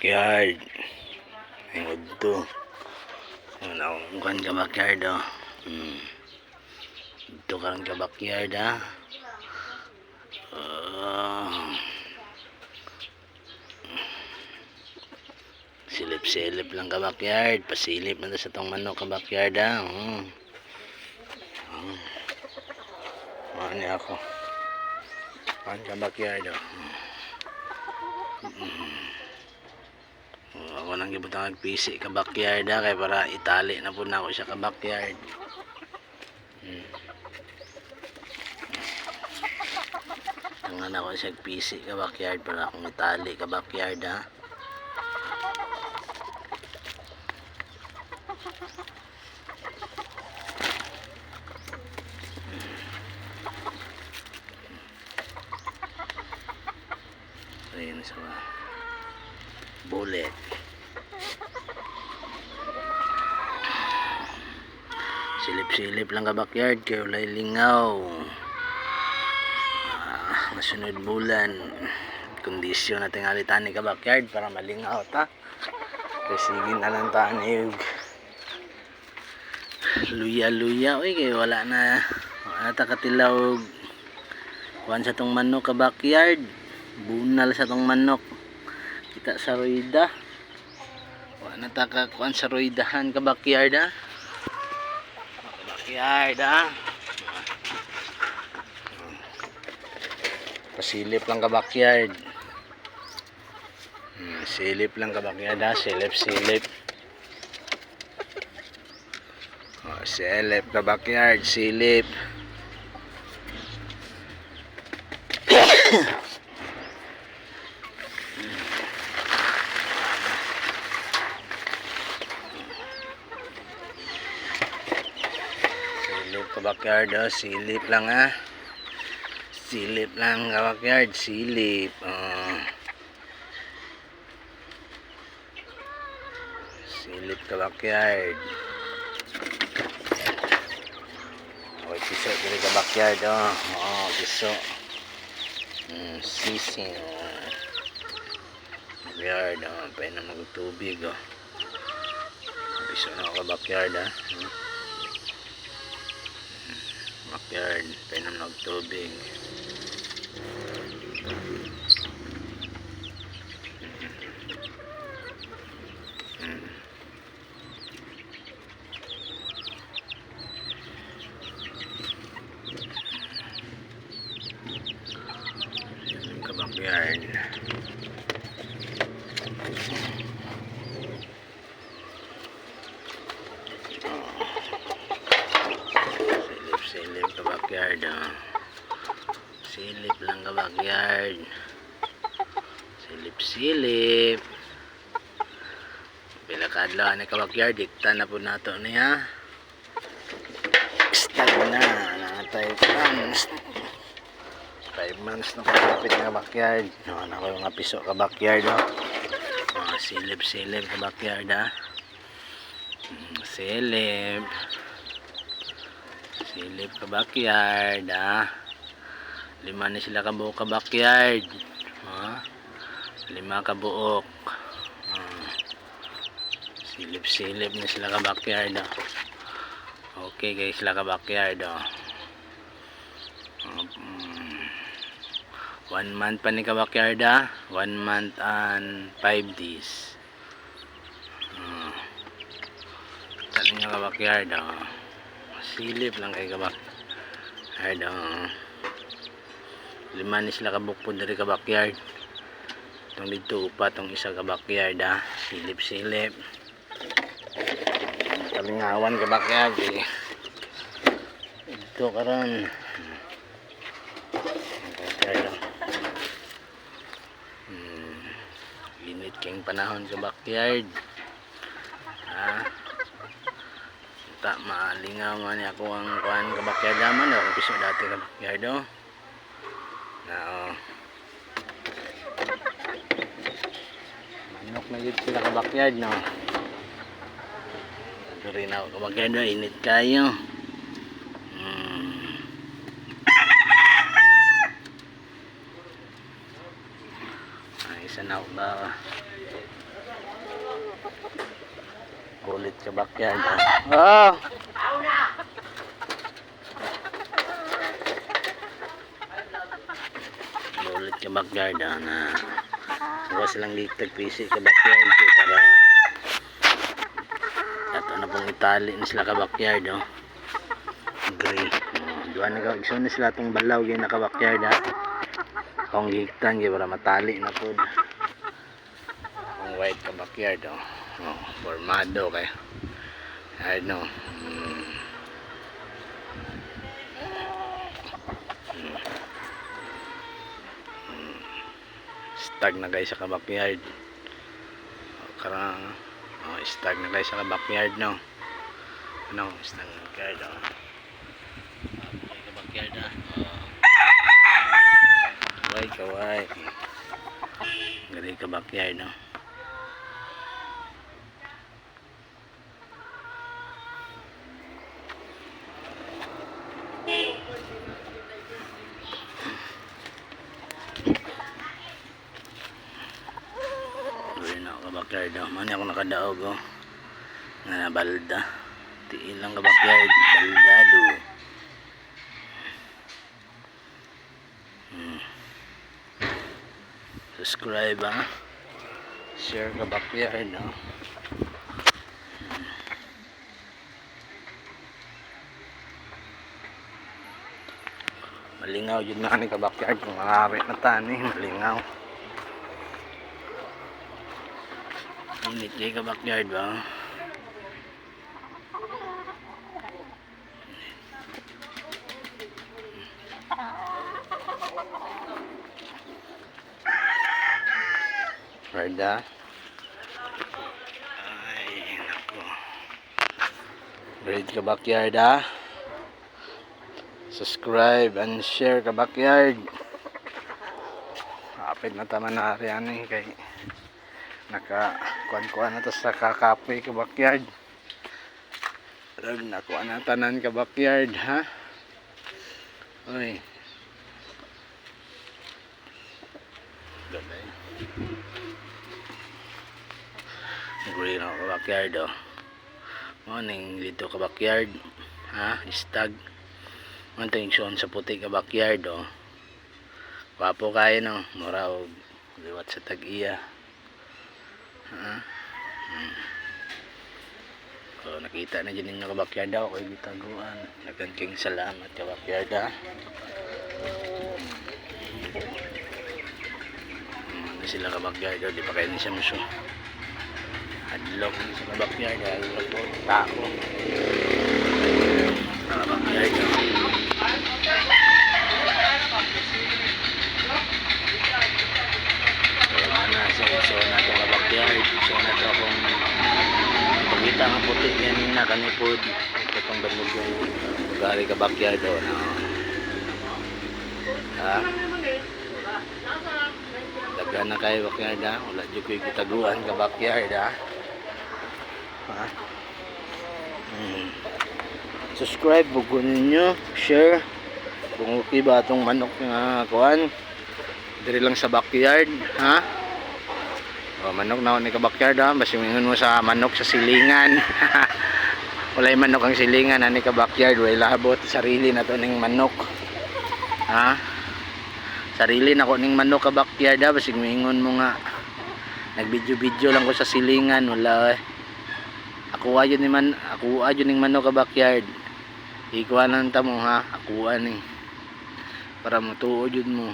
backyard. Ay to. Wala akong kan ka backyard oh. Ito karang ka backyard ha. Silip-silip lang ka backyard. Pasilip na sa tong manok ka backyard ha. Ano ako. Kan ka backyard oh. Ako nang gibutang nagpisi ka backyard ha, kay para itali na po na ako siya ka backyard. Tangan ako siya nagpisi ka backyard para akong itali ka backyard ha. Ayan sa bullet. Silip-silip lang ka backyard kay walay lingaw. Masunod bulan. Kondisyon natin alitani ka backyard para malingaw ta. Kasi ginalang tanig. Luya-luya oy kay wala na ta katilaw. Kuan sa tong manok ka backyard. Bunal sa tong manok. Kita sa roida. Wala na ta ka kuan sa roidahan ka backyard ha. Backyard ha. Pasilip lang ka backyard. Silip lang ka backyard ha. Silip-silip. Silip ka backyard. Silip. Silip ka backyard oh. Silip lang ha. Silip lang ka backyard. Silip silip ka backyard. Okay, piso dili ka backyard oh. Piso. Sising backyard oh. Pwede na magtubig oh. Piso na ako ka backyard ha. Backyard, pwede na magtubig. Backyard. Silip ka backyard oh. Silip lang ka backyard. Silip-silip. Pila kadlaw ni ka backyard, dikta na po nato niya. Stag na natay plans. 5 months na kapit nga backyard. Ano ko yung piso ka backyard oh. Silip-silip ka backyard ha. Silip. Silip ka backyard ha. 5 na sila kabuok ka backyard. 5 kabuok. Silip-silip na sila ka backyard ha. Okay guys, sila ka backyard oh. 1 month pa ni ka backyard ha. 1 month and 5 days. Tali nga ka backyard ha. Silip lang kay ka backyard ha. 5 ni sila kabukpod dari ka backyard. Itong dito upa tong isa ka backyard ha. Silip-silip. Talingawan ka backyard eh. Ito karon. Init keng panahon sa backyard ha. Tak maalingaw man ako ang kuan ka backyard naman ako piso dati ka backyard oh. Manok na dito sila ka backyard no. Duri na ako ka backyard oh. Init kayo. Ay isa na ako ba Bulit ka backyard. Oh. Bulit ka backyard na huwag silang gitag-pisi ka backyard para ato na pong itali na sila ka backyard oh. Gray. Duwan na ka na sila itong balaw gina ka backyard ha. Kung giktan para matali na po. Kung white ka backyard oh. Oh, formado kay ano stag na guys sa backyard karang stag na guys sa backyard no ano stag na backyard oh. Sa backyard kaway gali ka backyard no. Backyard oh. Mani ako nakadaog oh. Na balda. Tiin lang ka backyard. Baldado. Subscribe ha. Share ka backyard oh. Malingaw yun na ka backyard. Kung makakapit na tani. Malingaw. Init kayo ka backyard ba? Rida. Ay, nako. Ready ka backyard ha? Subscribe and share ka backyard. Kapit na tama na riyan eh kay naka kuan na to sa kakapoy ka backyard. Rag nakuha na tanan ka backyard ha. Oy. Gabay. Guri na ka backyard oh. Morning dito ka backyard ha, stag. Manting son sa puti ka backyard oh. Papo kayo no, mura og liwat sa tag-iya. So, nakita na dyan yung backyard ako ay bitaguan. Nagkanking salamat ka backyard ha. Sila ka backyard di pa kayo siya muso. Hadlok sa backyard hadlok po tako ka backyard so na ito ka backyard so na ito akong pagkita nga puti yan na kanipod itong bandog yung gari ka backyard o no. Ha dagan na kayo backyard ha wala dyan ko yung kitaguan ka backyard ha. Subscribe buko ninyo share kung okay ba itong manok nga kuhan diri lang sa backyard ha. Manok na ni ka backyard ha basta mingon mo sa manok sa silingan. Walay manok ang silingan ani ka backyard way labot sarili na to ning manok ha. Sarili na ko ning manok ka backyard ha basta mingon mo nga nagvideo lang ko sa silingan wala ako ayon ning manok ka backyard ikuanan ta mo ha ako ani para matuod jud mo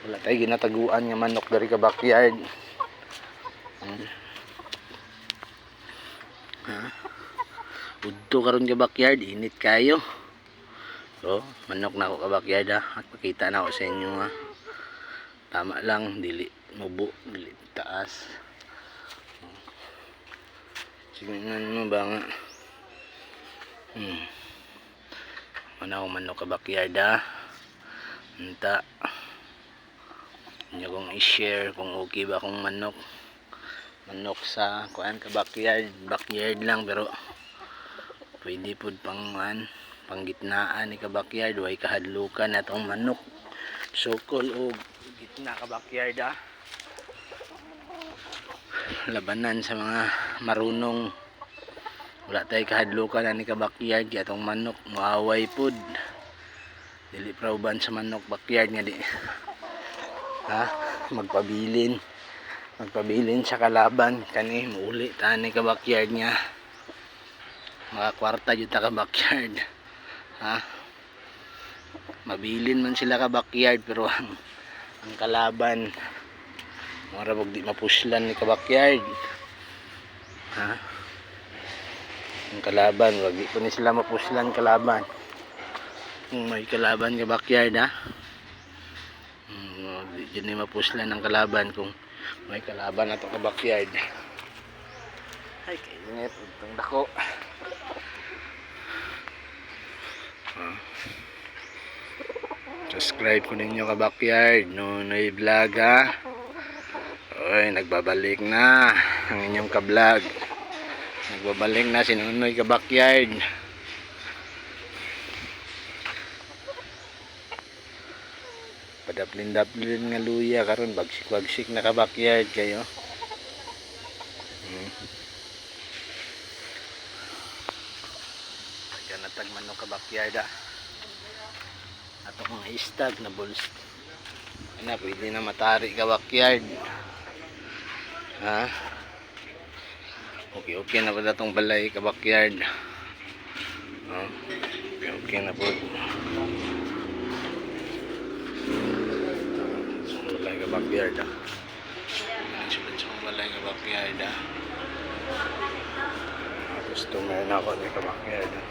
wala tay ginataguan nga manok dari ka backyard ha. Udto karon ka backyard init kayo so manok na ako ka backyard ha at pakita na ako sa inyo ha tama lang dili mubo dili taas signan mo ba nga ako manok ka backyard ha nta inyo kong i-share kung okay ba akong manok sa kuan ka backyard lang pero pwede pod panggitnaan ni ka backyard way kahadlukan atong manok sukol og gitna ka backyard ha labanan sa mga marunong. Wala tayo kahadlukan ani ka backyard kaya atong manok muaway pud. Dili prauban sa manok backyard nga di. Ha? Magpabilin sa kalaban kani muuli tani ka backyard niya. Mga kwarta jud ta ka backyard. Ha? Mabilin man sila ka backyard pero ang kalaban mura wag di mapuslan ni ka backyard. Ha? Ang kalaban wag di ko ni sila mapuslan kalaban. Kung may kalaban ka backyard ha. Di dyan ni mapuslan ang kalaban kung may kalaban na ito ka backyard. Ay kainit itong dako. Subscribe ko ninyo ka backyard Nunoy Vlog ha. Oy, nagbabalik na ang inyong ka-vlog. Nagbabalik na si Nunoy ka backyard. Padaplin-daplin nga luya karon bagsik-bagsik na ka backyard kayo. Kaya natagman no ka backyard ha. Ato mga istag na bulls na pwede na matari ka backyard. Ha? Okay na po itong balay ka backyard. Okay na po. Balay ka backyard ha. Sunod sa balay ka backyard ha. Customer na ako ni ka backyard ha.